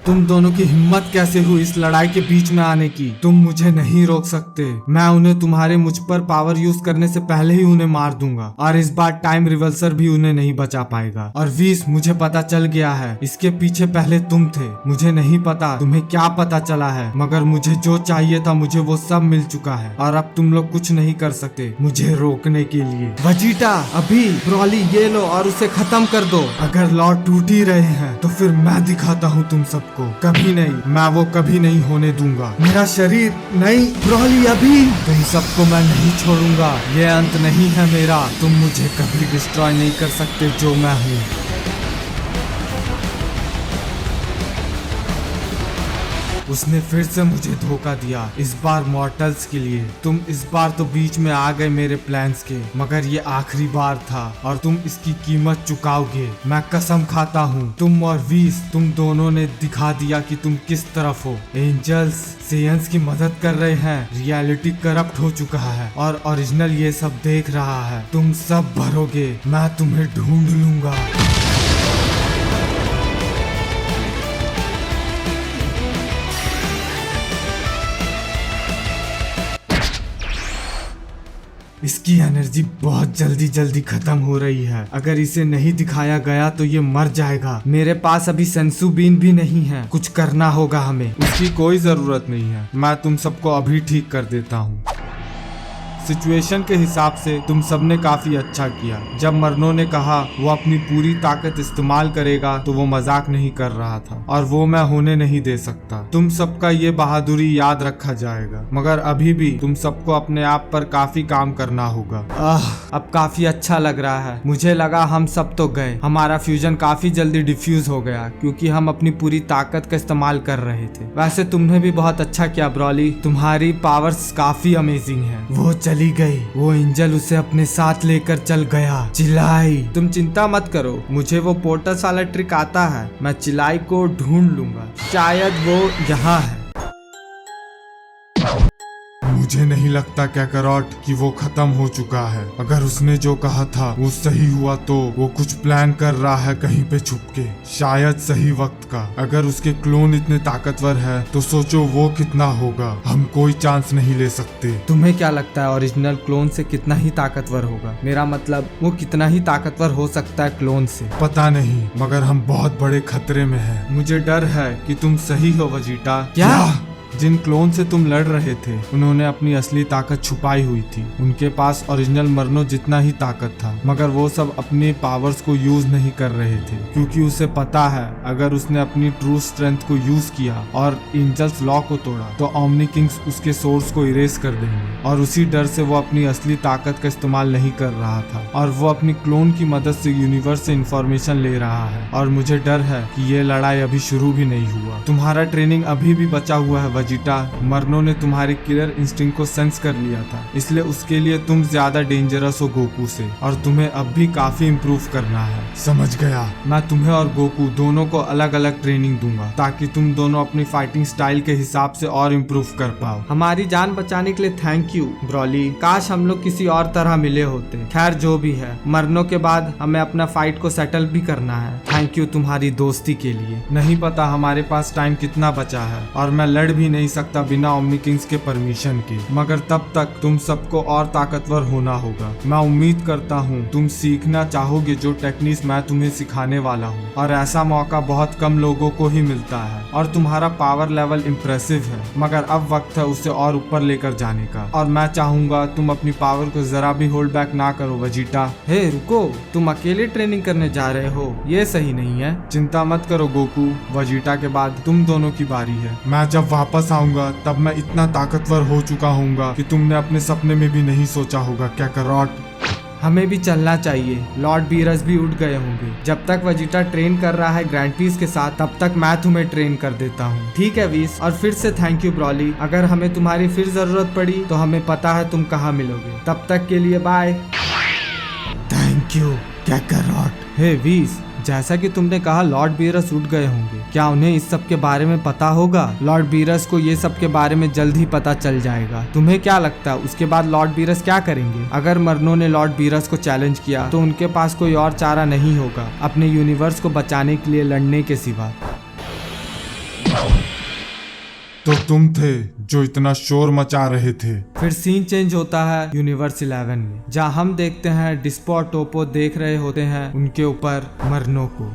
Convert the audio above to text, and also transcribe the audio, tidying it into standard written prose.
तुम दोनों की हिम्मत कैसे हुई इस लड़ाई के बीच में आने की? तुम मुझे नहीं रोक सकते। मैं उन्हें तुम्हारे मुझ पर पावर यूज करने से पहले ही उन्हें मार दूंगा और इस बार टाइम रिवर्सर भी उन्हें नहीं बचा पाएगा। और वीस, मुझे पता चल गया है, इसके पीछे पहले तुम थे। मुझे नहीं पता तुम्हें क्या पता चला है, मगर मुझे जो चाहिए था मुझे वो सब मिल चुका है और अब तुम लोग कुछ नहीं कर सकते मुझे रोकने के लिए। वेजिटा, अभी ब्रॉली ये लो और उसे खत्म कर दो। अगर लॉर्ड टूट ही रहे हैं तो फिर मैं दिखाता हूँ तुम सबको। कभी नहीं, मैं वो कभी नहीं होने दूंगा। मेरा शरीर नहीं, ब्रॉली अभी तुम सबको मैं नहीं छोड़ूंगा। ये अंत नहीं है मेरा, तुम मुझे कभी डिस्ट्रॉय नहीं कर सकते जो मैं हूँ। उसने फिर से मुझे धोखा दिया, इस बार मॉर्टल्स के लिए। तुम इस बार तो बीच में आ गए मेरे प्लान्स के, मगर ये आखिरी बार था और तुम इसकी कीमत चुकाओगे। मैं कसम खाता हूँ। तुम और वीस, तुम दोनों ने दिखा दिया कि तुम किस तरफ हो। एंजल्स सेयंस की मदद कर रहे हैं, रियलिटी करप्ट हो चुका है और ओरिजिनल ये सब देख रहा है। तुम सब भरोगे, मैं तुम्हें ढूंढ लूंगा। इसकी एनर्जी बहुत जल्दी खत्म हो रही है। अगर इसे नहीं दिखाया गया तो ये मर जाएगा। मेरे पास अभी सेंसु बीन भी नहीं है, कुछ करना होगा हमें। उसकी कोई जरूरत नहीं है, मैं तुम सबको अभी ठीक कर देता हूँ। सिचुएशन के हिसाब से तुम सबने काफी अच्छा किया। जब मरनो ने कहा वो अपनी पूरी ताकत इस्तेमाल करेगा तो वो मजाक नहीं कर रहा था और वो मैं होने नहीं दे सकता। तुम सबका ये बहादुरी याद रखा जाएगा, मगर अभी भी तुम सबको अपने आप पर काफी काम करना होगा। अब काफी अच्छा लग रहा है। मुझे लगा हम सब तो गए, हमारा फ्यूजन काफी जल्दी डिफ्यूज हो गया क्योंकि हम अपनी पूरी ताकत का इस्तेमाल कर रहे थे। वैसे तुमने भी बहुत अच्छा किया ब्रॉली, तुम्हारी पावर्स काफी अमेजिंग है। वो चली गई, वो एंजल उसे अपने साथ लेकर चल गया। चिलाई, तुम चिंता मत करो, मुझे वो पोर्टस वाला ट्रिक आता है। मैं चिलाई को ढूंढ लूंगा, शायद वो यहाँ है। मुझे नहीं लगता कैकरॉट कि वो खत्म हो चुका है। अगर उसने जो कहा था वो सही हुआ तो वो कुछ प्लान कर रहा है कहीं पे छुप के, शायद सही वक्त का। अगर उसके क्लोन इतने ताकतवर है तो सोचो वो कितना होगा। हम कोई चांस नहीं ले सकते। तुम्हें क्या लगता है ओरिजिनल क्लोन से कितना ही ताकतवर होगा? मेरा मतलब वो कितना ही ताकतवर हो सकता है क्लोन से? पता नहीं, मगर हम बहुत बड़े खतरे में हैं। मुझे डर है कि तुम सही हो वेजिटा। क्या? जिन क्लोन से तुम लड़ रहे थे उन्होंने अपनी असली ताकत छुपाई हुई थी। उनके पास ओरिजिनल मरनो जितना ही ताकत था, मगर वो सब अपने पावर्स को यूज नहीं कर रहे थे क्योंकि उसे पता है अगर उसने अपनी ट्रू स्ट्रेंथ को यूज किया और एंजल्स लॉ को तोड़ा तो ओमनी किंग्स उसके सोर्स को इरेज कर देंगे। और उसी डर से वो अपनी असली ताकत का इस्तेमाल नहीं कर रहा था और वो अपनी क्लोन की मदद से यूनिवर्स से इंफॉर्मेशन ले रहा है। और मुझे डर है कि ये लड़ाई अभी शुरू भी नहीं हुआ। तुम्हारा ट्रेनिंग अभी भी बचा हुआ है वेजिटा। मरनो ने तुम्हारे किलर इंस्टिंक्ट को सेंस कर लिया था, इसलिए उसके लिए तुम ज्यादा डेंजरस हो गोकू से और तुम्हें अब भी काफी इम्प्रूव करना है। समझ गया। मैं तुम्हें और गोकू दोनों को अलग अलग ट्रेनिंग दूंगा ताकि तुम दोनों अपनी फाइटिंग स्टाइल के हिसाब से और इम्प्रूव कर पाओ। हमारी जान बचाने के लिए थैंक यू ब्रॉली। काश हम लोग किसी और तरह मिले होते। खैर जो भी है, मरनो के बाद हमें अपना फाइट को सेटल भी करना है। थैंक यू तुम्हारी दोस्ती के लिए। नहीं पता हमारे पास टाइम कितना बचा है और मैं लड़ भी नहीं सकता बिना ओमनी किंग्स के परमिशन के, मगर तब तक तुम सबको और ताकतवर होना होगा। मैं उम्मीद करता हूँ तुम सीखना चाहोगे जो टेक्निक्स मैं तुम्हें सिखाने वाला हूँ, और ऐसा मौका बहुत कम लोगों को ही मिलता है। और तुम्हारा पावर लेवल इम्प्रेसिव है, मगर अब वक्त है उसे और ऊपर लेकर जाने का। और मैं चाहूंगा तुम अपनी पावर को जरा भी होल्ड बैक ना करो वेजिटा। हे रुको, तुम अकेले ट्रेनिंग करने जा रहे हो, ये सही नहीं है। चिंता मत करो गोकू, वेजिटा के बाद तुम दोनों की बारी है। मैं जब वापस आऊंगा तब मैं इतना ताकतवर हो चुका हूँगा कि तुमने अपने सपने में भी नहीं सोचा होगा। कैकरॉट, हमें भी चलना चाहिए। लॉर्ड बीरस भी उठ गए होंगे। जब तक वेजिटा ट्रेन कर रहा है ग्रैंड पीस के साथ, तब तक मैं तुम्हें ट्रेन कर देता हूँ। ठीक है वीस, और फिर से थैंक यू ब्रॉली। अगर हमें तुम्हारी फिर जरूरत पड़ी तो हमें पता है तुम कहाँ मिलोगे। तब तक के लिए bye. Thank you Kakarot. Hey वीस, जैसा कि तुमने कहा लॉर्ड बीरस उठ गए होंगे, क्या उन्हें इस सब के बारे में पता होगा? लॉर्ड बीरस को ये सब के बारे में जल्द ही पता चल जाएगा। तुम्हें क्या लगता है उसके बाद लॉर्ड बीरस क्या करेंगे? अगर मरनो ने लॉर्ड बीरस को चैलेंज किया तो उनके पास कोई और चारा नहीं होगा अपने यूनिवर्स को बचाने के लिए लड़ने के सिवा। तो तुम थे जो इतना शोर मचा रहे थे। फिर सीन चेंज होता है यूनिवर्स 11 में, जहाँ हम देखते हैं डिस्पो और टोपो देख रहे होते हैं उनके ऊपर मरनों को।